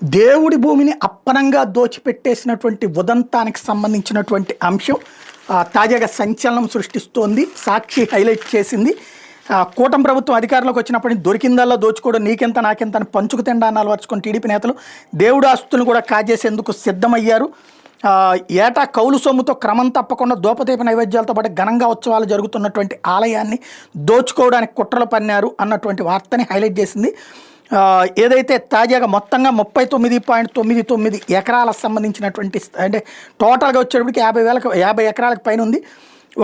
దేవుడి భూమిని అప్పనంగా దోచిపెట్టేసినటువంటి ఉదంతానికి సంబంధించినటువంటి అంశం తాజాగా సంచలనం సృష్టిస్తోంది. సాక్షి హైలైట్ చేసింది. కూటమి ప్రభుత్వం అధికారంలోకి వచ్చినప్పటి నుంచి దొరికిందల్లా దోచుకోవడం, నీకెంత నాకెంత అని పంచుకు తిండాన్ని వరుచుకొని టీడీపీ నేతలు దేవుడి ఆస్తులను కూడా కాజేసేందుకు సిద్ధమయ్యారు. ఏటా కౌలు సొమ్ముతో క్రమం తప్పకుండా దోపదీప నైవేద్యాలతో పాటు ఘనంగా ఉత్సవాలు జరుగుతున్నటువంటి ఆలయాన్ని దోచుకోవడానికి కుట్రలు పన్నారు అన్నటువంటి వార్తని హైలైట్ చేసింది. ఏదైతే తాజాగా మొత్తంగా 39.99 ఎకరాలకు సంబంధించినటువంటి, అంటే టోటల్గా వచ్చేటప్పటికి 50 ఎకరాలకు పైన ఉంది.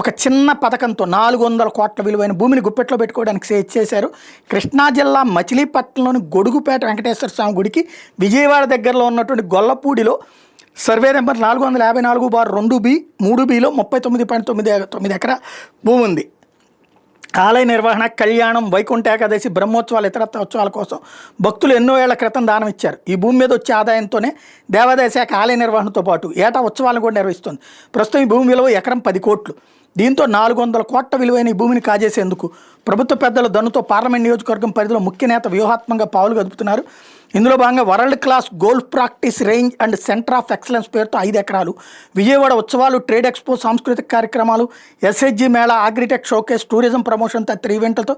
ఒక చిన్న పథకంతో 400 కోట్ల విలువైన భూమిని గుప్పెట్లో పెట్టుకోవడానికి చేశారు. కృష్ణా జిల్లా మచిలీపట్నంలోని గొడుగుపేట వెంకటేశ్వర స్వామి గుడికి విజయవాడ దగ్గరలో ఉన్నటువంటి గొల్లపూడిలో సర్వే నెంబర్ 454/2B 3Bలో 39.99 ఎకరా భూమి ఉంది. ఆలయ నిర్వహణ, కళ్యాణం, వైకుంఠ ఏకాదశి, బ్రహ్మోత్సవాలు, ఇతరత్ర ఉత్సవాల కోసం భక్తులు ఎన్నో ఏళ్ల క్రితం దానం ఇచ్చారు. ఈ భూమి మీద వచ్చే ఆదాయంతోనే దేవాదాయ శాఖ ఆలయ నిర్వహణతో పాటు ఏటా ఉత్సవాలను కూడా నిర్వహిస్తుంది. ప్రస్తుతం ఈ భూమి విలువ ఎకరం 10 కోట్లు. దీంతో 400 కోట్ల విలువైన ఈ భూమిని కాజేసేందుకు ప్రభుత్వ పెద్దల దన్నుతో పార్లమెంట్ నియోజకవర్గం పరిధిలో ముఖ్య నేత వ్యూహాత్మకంగా పావులు కదుపుతున్నారు. ఇందులో భాగంగా world class golf practice range and centre of excellence పేరుతో 5 ఎకరాలు, విజయవాడ ఉత్సవాలు, ట్రేడ్ ఎక్స్పో, సాంస్కృతిక కార్యక్రమాలు, SHG Mela, agritech showcase, tourism promotion తదితర ఈవెంట్లతో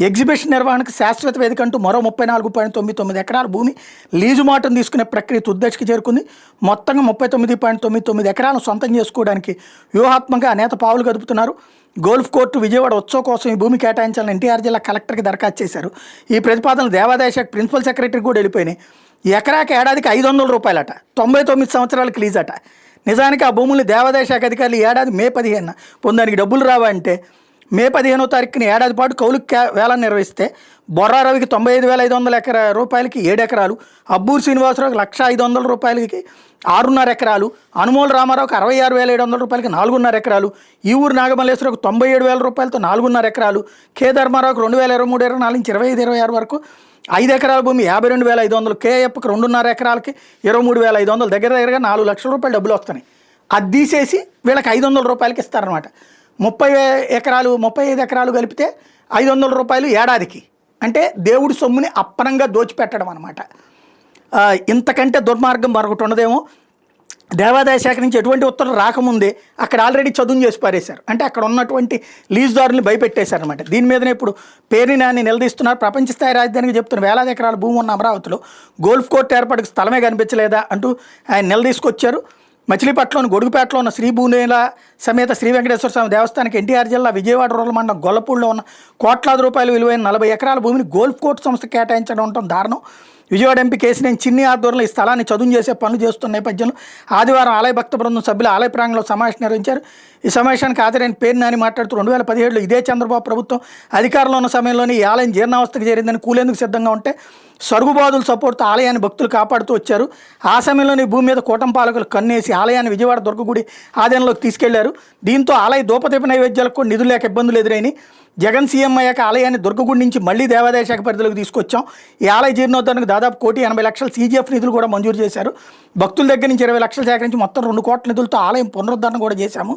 ఎగ్జిబిషన్ నిర్వహణకు శాశ్వత వేదిక అంటూ మరో 34.99 ఎకరాల భూమి లీజు మాటను తీసుకునే ప్రక్రియ తుద్దశకి చేరుకుంది. మొత్తంగా 39.99 ఎకరాలను సొంతం చేసుకోవడానికి వ్యూహాత్మకంగా నేత పావులు కదుపుతున్నారు. గోల్ఫ్ కోర్టు విజయవాడ ఉత్సవం కోసం ఈ భూమి కేటాయించాలని ఎన్టీఆర్ జిల్లా కలెక్టర్కి దరఖాస్తు చేశారు. ఈ ప్రతిపాదనలు దేవాదాయ శాఖ ప్రిన్సిపల్ సెక్రటరీ కూడా వెళ్ళిపోయినాయి. ఎకరాకి ఏడాదికి 500 రూపాయలట, 99 సంవత్సరాలకు లీజ్ అట. నిజానికి ఆ భూముల్ని దేవాదాయ శాఖ అధికారులు ఏడాది మే 15 పొందానికి డబ్బులు రావంటే మే 15వ తారీఖుని ఏడాది పాటు కౌలుకి వేలాన్ని నిర్వహిస్తే బొర్రారవికి 95,500 రూపాయలకి 7 ఎకరాలు, అబ్బూరు శ్రీనివాసరావుకి 1,05,000 రూపాయలకి 6.5 ఎకరాలు, అనుమోల రామారావుకి 66,700 రూపాయలకి 4.5 ఎకరాలు, ఈ ఊరు నాగమల్లేశ్వరకు 97,000 రూపాయలతో 4.5 ఎకరాలు, కే ధర్మారావుకి 2023-24 నుంచి 25-26 వరకు 5 ఎకరాల భూమి 52,500, కేఎఫ్కి 2.5 ఎకరాలకి 23,500, దగ్గరగా 4 లక్షల రూపాయలు డబ్బులు వస్తున్నాయి. అది తీసేసి వీళ్ళకి 500 రూపాయలకి ఇస్తారనమాట. 35 ఎకరాలు కలిపితే 500 రూపాయలు ఏడాదికి. అంటే దేవుడి సొమ్ముని అప్పనంగా దోచిపెట్టడం అనమాట. ఇంతకంటే దుర్మార్గం మరొకటి ఉండదేమో. దేవాదాయ శాఖ నుంచి ఎటువంటి ఉత్తర్వులు రాకముందే అక్కడ ఆల్రెడీ చదువు చేసి పారేశారు. అంటే అక్కడ ఉన్నటువంటి లీజుదారుని భయపెట్టేశారనమాట. దీని మీదనే ఇప్పుడు పేరుని నిలదీస్తున్నారు. ప్రపంచ స్థాయి రాజధానికి చెప్తున్న వేలాది ఎకరాల భూమి ఉన్న అమరావతిలో గోల్ఫ్ కోర్టు ఏర్పాటుకు స్థలమే కనిపించలేదా అంటూ ఆయన నిలదీసుకొచ్చారు. మచిలీపట్నంలోని గొడుగుపేటలో ఉన్న శ్రీ భూనేల సమేత శ్రీ వెంకటేశ్వర స్వామి దేవస్థానానికి ఎన్టీఆర్ జిల్లా విజయవాడ రూరల్ మండలం గొల్లపూడిలో ఉన్న కోట్లాది రూపాయలు విలువైన 40 ఎకరాల భూమిని గోల్ఫ్ కోర్టు సంస్థ కేటాయించడం ఉండటం దారుణం. విజయవాడ ఎంపీ కేసినేని చిన్ని ఆధ్వర్యంలో ఈ స్థలాన్ని చదువు చేసే పనులు చేస్తున్న నేపథ్యంలో ఆదివారం ఆలయ భక్త బృందం సభ్యులు ఆలయ ప్రాంగణంలో సమావేశం నిర్వహించారు. ఈ సమావేశానికి హాజరైన పేర్నాని మాట్లాడుతూ 2017లో ఇదే చంద్రబాబు ప్రభుత్వం అధికారంలో ఉన్న సమయంలోనే ఈ ఆలయం జీర్ణావస్థకు చేరిందని కూలేందుకు సిద్ధంగా ఉంటే సరుగుబాదుల సపోర్ట్తో ఆలయాన్ని భక్తులు కాపాడుతూ వచ్చారు. ఆ సమయంలోని భూమి మీద కూటమి పాలకులు కన్నేసి ఆలయాన్ని విజయవాడ దుర్గగుడి ఆధీనంలోకి తీసుకెళ్లారు. దీంతో ఆలయ దూపదీప నైవేద్యాలకు కూడా నిధులు లేక ఇబ్బందులు ఎదురైనాయి. జగన్ సీఎం అయ్యాక ఆలయాన్ని దుర్గగుడి నుంచి మళ్లీ దేవాదాయ శాఖ పరిధిలోకి తీసుకొచ్చాం. ఈ ఆలయ జీర్ణోద్ధరణకు దాదాపు 1,80,00,000 CGF నిధులు కూడా మంజూరు చేశారు. భక్తుల దగ్గర నుంచి 20 లక్షలు సేకరించి మొత్తం 2 కోట్ల నిధులతో ఆలయం పునరుద్ధరణ కూడా చేశాము.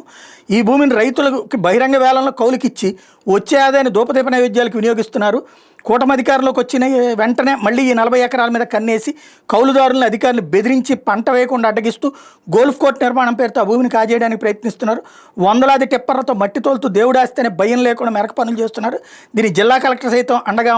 ఈ భూమిని రైతులకు బహిరంగ వేలంలో కౌలుకిచ్చి వచ్చే ఆదాయాన్ని దూపదీప నైవేద్యాలకు వినియోగిస్తున్నారు. కూటమి అధికారంలోకి వచ్చిన వెంటనే మళ్ళీ ఈ 40 ఎకరాల మీద కన్నేసి కౌలుదారులను అధికారులు బెదిరించి పంట వేయకుండా అడ్డగిస్తూ గోల్ఫ్ కోర్టు నిర్మాణం పేరుతో ఆ భూమిని కాజేయడానికి ప్రయత్నిస్తున్నారు. వందలాది టిప్పర్లతో మట్టి తోలుతూ దేవుడాస్తేనే భయం లేకుండా మెరక పనులు చేస్తున్నారు. దీని జిల్లా కలెక్టర్ సైతం అండగా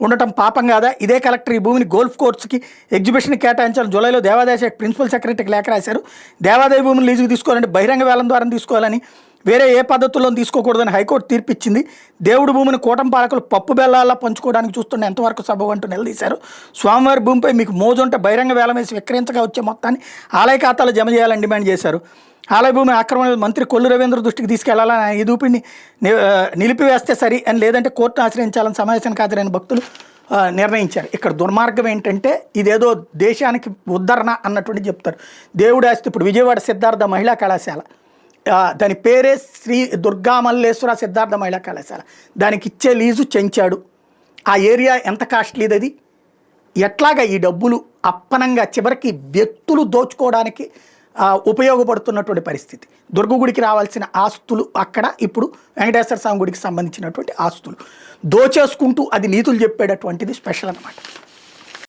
ఉండటం పాపం కాదా? ఇదే కలెక్టర్ ఈ భూమిని గోల్ఫ్ కోర్ట్స్కి ఎగ్జిబిషన్కి కేటాయించాలని జూలైలో దేవాదాయ శాఖ ప్రిన్సిపల్ సెక్రటరీకి లేఖ రాశారు. దేవాదాయ భూమిని లీజుకు తీసుకోవాలంటే బహిరంగ వేలం ద్వారా తీసుకోవాలని, వేరే ఏ పద్ధతుల్లో తీసుకోకూడదని హైకోర్టు తీర్పిచ్చింది. దేవుడి భూమిని కూటమి పాలకులు పప్పు బెల్లాలా పంచుకోవడానికి చూస్తున్న ఎంతవరకు సబబు అంటూ నిలదీశారు. స్వామివారి భూమిపై మీకు మోజుంటే బహిరంగ వేలం వేసి విక్రయించగా వచ్చే మొత్తాన్ని ఆలయ ఖాతాలో జమ చేయాలని డిమాండ్ చేశారు. ఆలయ భూమి ఆక్రమణ మంత్రి కొల్లు రవీంద్ర దృష్టికి తీసుకెళ్లాలని, ఈ దూపిని నిలిపివేస్తే సరి అని, లేదంటే కోర్టును ఆశ్రయించాలని సమావేశానికి హాజరైన భక్తులు నిర్ణయించారు. ఇక్కడ దుర్మార్గం ఏంటంటే ఇదేదో దేశానికి ఉద్ధరణ అన్నటువంటి చెప్తారు. దేవుడి ఆస్తి ఇప్పుడు విజయవాడ సిద్ధార్థ మహిళా కళాశాల, దాని పేరే శ్రీ దుర్గామల్లేశ్వర సిద్ధార్థ మహిళా కళాశాల. దానికి ఇచ్చే లీజు చెంచాడు. ఆ ఏరియా ఎంత కాస్ట్లీది, అది ఎట్లాగా ఈ డబ్బులు అప్పనంగా చివరికి వ్యక్తులు దోచుకోవడానికి ఉపయోగపడుతున్నటువంటి పరిస్థితి. దుర్గగుడికి రావాల్సిన ఆస్తులు అక్కడ ఇప్పుడు వెంకటేశ్వర స్వామి గుడికి సంబంధించినటువంటి ఆస్తులు దోచేసుకుంటూ అది నీతులు చెప్పేటటువంటిది స్పెషల్ అన్నమాట.